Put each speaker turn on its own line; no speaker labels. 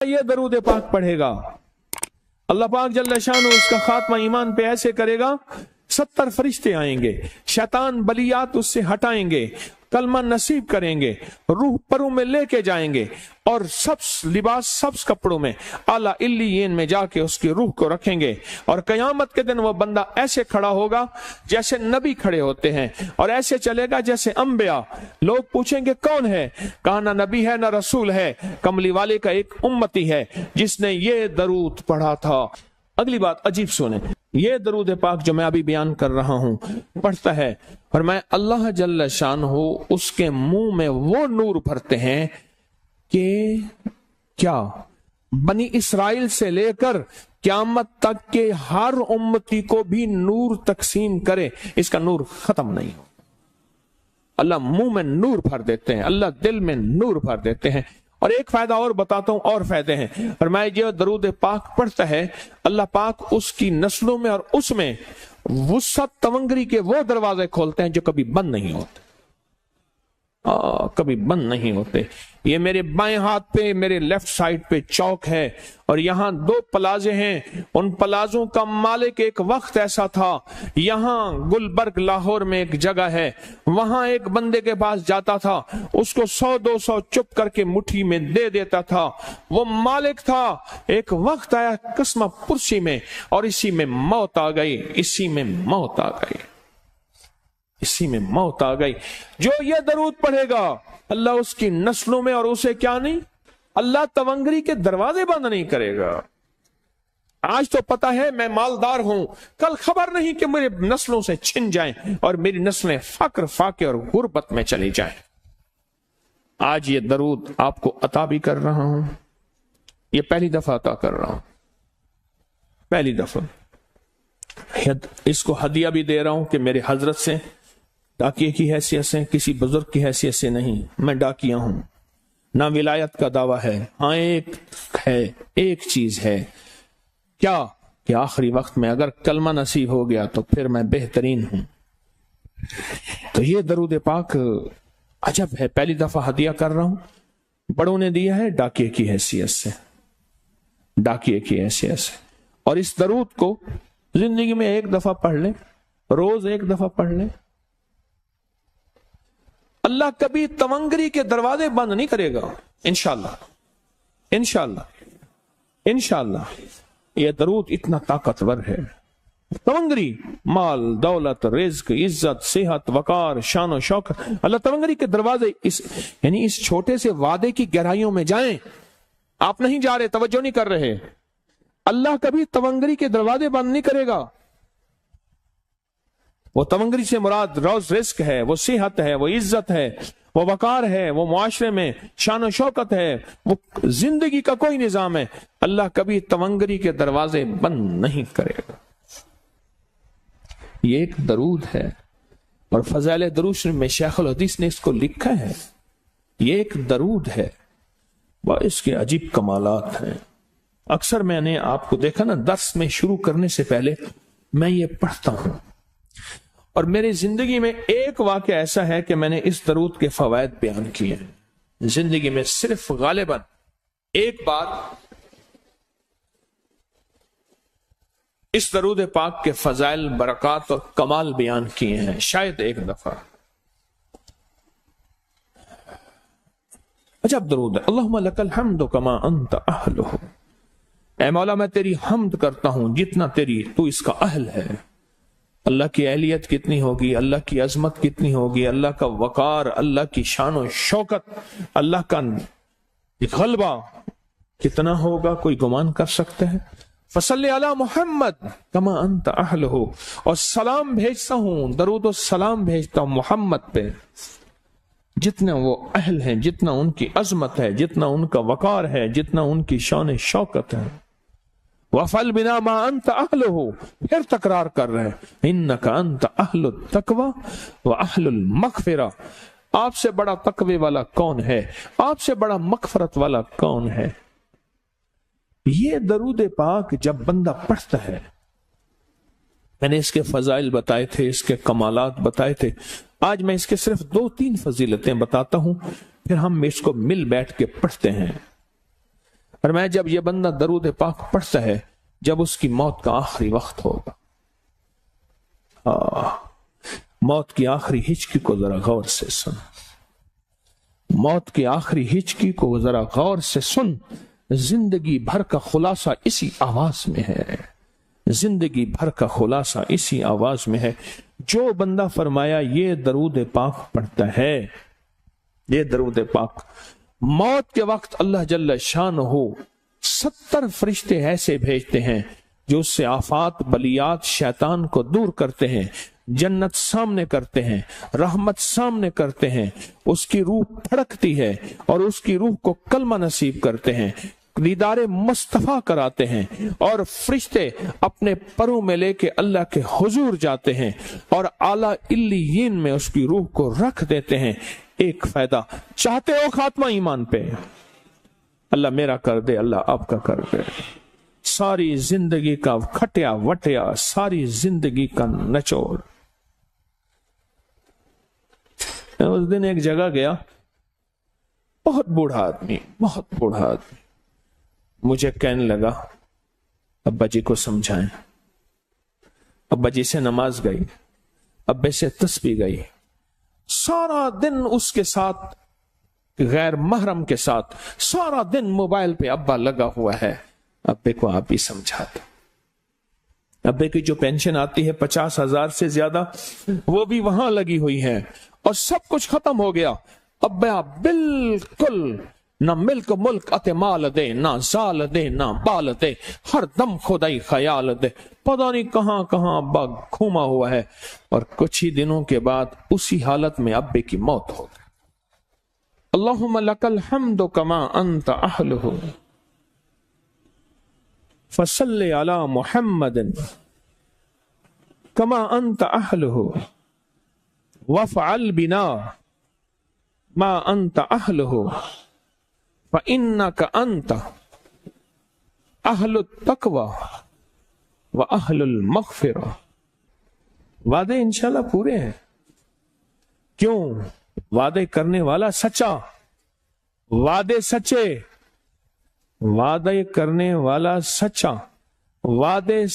یہ درود پاک پڑھے گا اللہ پاک جل شانہ اس کا خاتمہ ایمان پہ ایسے کرے گا 70 فرشتے آئیں گے، شیطان بلیات اس سے ہٹائیں گے، کلمہ نصیب کریں گے، روح پروں میں لے کے جائیں گے اور سبز لباس سبز کپڑوں میں اعلیٰ علیین میں جا کے اس کی روح کو رکھیں گے، اور قیامت کے دن وہ بندہ ایسے کھڑا ہوگا جیسے نبی کھڑے ہوتے ہیں، اور ایسے چلے گا جیسے انبیاء۔ لوگ پوچھیں گے کون ہے؟ کہا نہ نبی ہے نہ رسول ہے، کملی والے کا ایک امتی ہے جس نے یہ درود پڑھا تھا۔ اگلی بات عجیب سنیں، یہ درود پاک جو میں ابھی بیان کر رہا ہوں پڑھتا ہے اور میں اللہ جل شانہ اس کے منہ میں وہ نور بھرتے ہیں کہ کیا بنی اسرائیل سے لے کر قیامت تک کے ہر امتی کو بھی نور تقسیم کرے، اس کا نور ختم نہیں ہو۔ اللہ منہ میں نور بھر دیتے ہیں، اللہ دل میں نور بھر دیتے ہیں۔ اور ایک فائدہ اور بتاتا ہوں، اور فائدے ہیں، اور میں یہ درود پاک پڑھتا ہے اللہ پاک اس کی نسلوں میں اور اس میں وسعت تونگری کے وہ دروازے کھولتے ہیں جو کبھی بند نہیں ہوتے، کبھی بند نہیں ہوتے۔ یہ میرے بائیں ہاتھ پہ میرے لیفٹ سائڈ پہ چوک ہے اور یہاں 2 پلازے ہیں، ان پلازوں کا مالک ایک وقت ایسا تھا، یہاں گلبرگ لاہور میں ایک جگہ ہے، وہاں ایک بندے کے پاس جاتا تھا، اس کو 100-200 چپ کر کے مٹھی میں دے دیتا تھا، وہ مالک تھا۔ ایک وقت آیا قسمہ پرسی میں اور اسی میں موت آ گئی، اسی میں موت آ گئی، اسی میں موت آ گئی۔ جو یہ درود پڑھے گا اللہ اس کی نسلوں میں اور اسے کیا نہیں، اللہ تونگری کے دروازے بند نہیں کرے گا۔ آج تو پتا ہے میں مالدار ہوں، کل خبر نہیں کہ میرے نسلوں سے چھن جائیں اور میری نسلیں فقر فاقے اور غربت میں چلی جائیں۔ آج یہ درود آپ کو عطا بھی کر رہا ہوں، یہ پہلی دفعہ عطا کر رہا ہوں، پہلی دفعہ۔ اس کو ہدیہ بھی دے رہا ہوں کہ میرے حضرت سے، ڈاکیے کی حیثیت سے، کسی بزرگ کی حیثیت سے نہیں، میں ڈاکیہ ہوں، نہ ولایت کا دعویٰ ہے۔ ہاں ایک چیز ہے، کیا کہ آخری وقت میں اگر کلمہ نصیب ہو گیا تو پھر میں بہترین ہوں۔ تو یہ درود پاک عجب ہے، پہلی دفعہ ہدیہ کر رہا ہوں، بڑوں نے دیا ہے ڈاکیے کی حیثیت سے، ڈاکیے کی حیثیت سے۔ اور اس درود کو زندگی میں ایک دفعہ پڑھ لیں، روز ایک دفعہ پڑھ لیں، اللہ کبھی تونگری کے دروازے بند نہیں کرے گا، انشاءاللہ انشاءاللہ انشاءاللہ۔ یہ درود اتنا طاقتور ہے، تونگری، مال، دولت، رزق، عزت، صحت، وقار، شان و شوکت، اللہ تونگری کے دروازے یعنی اس چھوٹے سے وعدے کی گہرائیوں میں جائیں۔ آپ نہیں جا رہے، توجہ نہیں کر رہے، اللہ کبھی تونگری کے دروازے بند نہیں کرے گا۔ وہ تونگری سے مراد روز رزق ہے، وہ صحت ہے، وہ عزت ہے، وہ وقار ہے، وہ معاشرے میں شان و شوکت ہے، وہ زندگی کا کوئی نظام ہے، اللہ کبھی تونگری کے دروازے بند نہیں کرے گا۔ یہ ایک درود ہے، اور فضائل درود شریف میں شیخ الحدیث نے اس کو لکھا ہے، یہ ایک درود ہے، اس کے عجیب کمالات ہیں۔ اکثر میں نے آپ کو دیکھا نا، درس میں شروع کرنے سے پہلے میں یہ پڑھتا ہوں، اور میری زندگی میں ایک واقعہ ایسا ہے کہ میں نے اس درود کے فوائد بیان کیے ہیں، زندگی میں صرف غالباً ایک بار اس درود پاک کے فضائل، برکات اور کمال بیان کیے ہیں، شاید ایک دفعہ۔ عجب درود ہے، اللہم لک الحمد کما انت اہلہ، اے مولا میں تیری حمد کرتا ہوں جتنا تو اس کا اہل ہے۔ اللہ کی اہلیت کتنی ہوگی، اللہ کی عظمت کتنی ہوگی، اللہ کا وقار، اللہ کی شان و شوکت، اللہ کا غلبہ کتنا ہوگا، کوئی گمان کر سکتا ہے؟ فصلی علی محمد کما انت اہلہ، اور سلام بھیجتا ہوں، درود و سلام بھیجتا ہوں محمد پہ جتنا وہ اہل ہیں، جتنا ان کی عظمت ہے، جتنا ان کا وقار ہے، جتنا ان کی شان شوکت ہے۔ وَفَعَلْ بِنَا مَا أَنْتَ أَهْلُهُ، پھر تکرار کر رہے ہیں، إِنَّكَ أَنْتَ أَهْلُ التَّقْوَى وَأَهْلُ الْمَغْفِرَةِ، آپ سے بڑا تقوی والا کون ہے، آپ سے بڑا مغفرت والا کون ہے؟ یہ درود پاک جب بندہ پڑھتا ہے، میں نے اس کے فضائل بتائے تھے، اس کے کمالات بتائے تھے، آج میں اس کے صرف 2-3 فضیلتیں بتاتا ہوں، پھر ہم اس کو مل بیٹھ کے پڑھتے ہیں۔ اور میں جب یہ بندہ درود پاک پڑھتا ہے جب اس کی موت کا آخری وقت ہوگا، موت کی آخری ہچکی کو ذرا غور سے سن، موت کی آخری ہچکی کو ذرا غور سے سن، زندگی بھر کا خلاصہ اسی آواز میں ہے، زندگی بھر کا خلاصہ اسی آواز میں ہے۔ جو بندہ فرمایا یہ درود پاک پڑھتا ہے، یہ درود پاک، موت کے وقت اللہ جل شانہ 70 فرشتے ایسے بھیجتے ہیں جو اس سے آفات بلیات شیطان کو دور کرتے ہیں، جنت سامنے کرتے ہیں، رحمت سامنے کرتے ہیں، اس کی روح پھڑکتی ہے اور اس کی روح کو کلمہ نصیب کرتے ہیں، دیدار مصطفیٰ کراتے ہیں، اور فرشتے اپنے پروں میں لے کے اللہ کے حضور جاتے ہیں اور اعلیٰ علیین میں اس کی روح کو رکھ دیتے ہیں۔ ایک فائدہ چاہتے ہو خاتمہ ایمان پہ، اللہ میرا کر دے، اللہ آپ کا کر دے، ساری زندگی کا کھٹیا وٹیا، ساری زندگی کا نچوڑ۔ اس دن ایک جگہ گیا، بہت بوڑھا آدمی، بہت بوڑھا آدمی، مجھے کہنے لگا ابا جی کو سمجھائیں۔ ابا جی سے نماز گئی، ابے سے تسبیح گئی، سارا دن اس کے ساتھ غیر محرم کے ساتھ سارا دن موبائل پہ ابا لگا ہوا ہے۔ ابے کو آپ ہی سمجھاتے، ابے کی جو پینشن آتی ہے 50,000 سے زیادہ، وہ بھی وہاں لگی ہوئی ہے اور سب کچھ ختم ہو گیا۔ ابا بالکل نہ ملک ملک اتے مال دے، نہ زال دے، نہ بال دے، ہر دم خدائی خیال دے، پتہ نہیں کہاں کہاں ابا گھوما ہوا ہے۔ اور کچھ ہی دنوں کے بعد اسی حالت میں ابے کی موت ہو گئی۔ اللہم لک الحمد کما انت اہلہ فصلی علی محمد کما انت اہلہ وافعل بنا ما انت اہلہ فإنک انت اہل التقوی و اہل المغفرہ۔ وعدے انشاءاللہ پورے ہیں، کیوں؟ وعدے کرنے والا سچا، وعدے سچے، وعدے کرنے والا سچا، وعدے